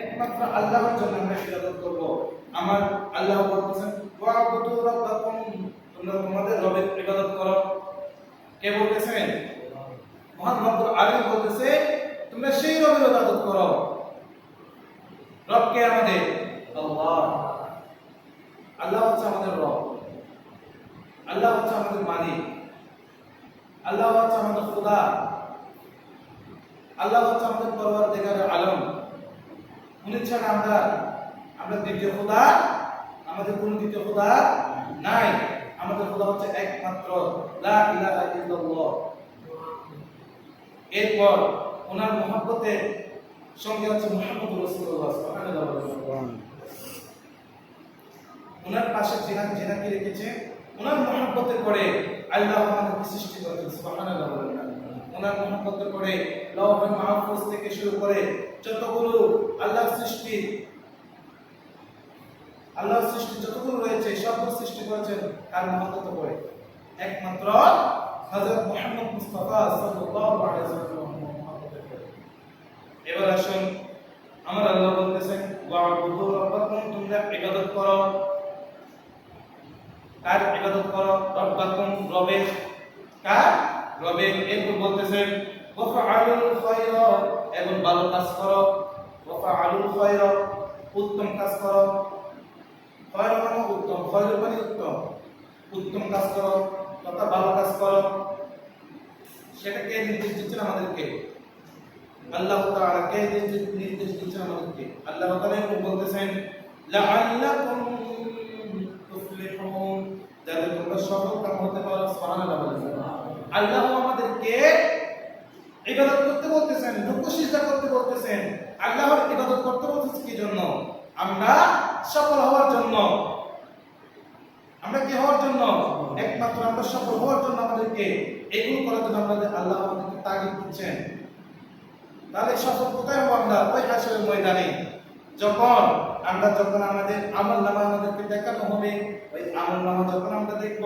একমাত্র আল্লাহর জন্য আমরা ইবাদত করব। আমার আল্লাহ বলতেছেন ওয়াবুদু রাব্বাকুম, তোমরা তোমাদের রবের ইবাদত করো। কে বলতেছেন? মহান রব্বুল আলামিন বলতেছে তোমরা সেই রবের ইবাদত করো। রব কে আমাদের? আল্লাহ। আল্লাহ হচ্ছে আমাদের রব, আল্লাহ হচ্ছে আমাদের মালিক, আল্লাহ হচ্ছে আমাদের খোদা, আল্লাহ হচ্ছে আমাদের পরওয়ারদিগারে আলম। উনি ছাড়া আমরা দ্বিতীয় খোদা, আমাদের কোনো দ্বিতীয় খোদা নাই। আমাদের খোদা হচ্ছে একমাত্র লা ইলাহা ইল্লাল্লাহ। এরপর ওনার মহব্বতের সঙ্গে হচ্ছে মুহাম্মদুর রাসূলুল্লাহ সাল্লাল্লাহু আলাইহি ওয়াসাল্লাম। ওনার পাশে যিনাকে রেখেছে, ওনার মহব্বতের পরে আল্লাহ আমাদেরকে সৃষ্টি করেছেন। সুবহানাল্লাহ। ওনার মহব্বতের পরে লওহে মাহফুজ থেকে শুরু করে যতগুলো আল্লাহর সৃষ্টি যতগুলো রয়েছে সবগুলো সৃষ্টি করেছেন তার মহব্বতের পরে একমাত্র হযরত মুহাম্মদ মুস্তাফা সাল্লাল্লাহু আলাইহি ওয়াসাল্লাম মহব্বতের পরে। এবার আসুন, আমার আল্লাহ বলতেছেন ওয়াবুদু রাব্বাকুম, তোমরা ইবাদত করো। কার ইবাদত করো? রাব্বাকুম, রবের। কার? রবের। এরপর বলতেছেন ওয়াফআলুল খায়রা, এবং ভালো কাজ করো। ওয়াফআলুল খায়রা, উত্তম কাজ করো। খায়রা মানে উত্তম, খায়রা মানে উত্তম। উত্তম কাজ করো তথা ভালো কাজ করো। সেটা কে নির্দেশ দিচ্ছেন আমাদেরকে? আল্লাহ তাআলা কে নির্দেশ দিচ্ছেন আমাদেরকে? আল্লাহ তাআলা বলতেছেন লাআল্লাকুম তুফলিহুন, যাতে তোমরা সফলকাম হতে পারো। সুবহানাল্লাহ। আল্লাহ আমাদেরকে ইবাদত করতে বলতেছেন, রুকু সিজদা করতে বলতেছেন। আল্লাহর ইবাদত করতে বলতেছেন কি জন্য? আমরা সফল হওয়ার জন্য। আমরা কি হওয়ার জন্য? একমাত্র আমরা সফল হওয়ার জন্য আমাদেরকে এগুলো করার জন্য আল্লাহ আমাদেরকে তাগিদ দিচ্ছেন। তাহলে সফল কোথায় হবো আমরা? ওই হাসরের ময়দানে, যখন আমাদের আমলনামা আমাদেরকে দেখানো হবে। ওই আমলনামা যখন আমরা দেখব,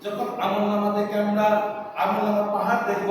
যখন আমলনামা দেখে আমরা আমলনামা পাহাড় দেখব,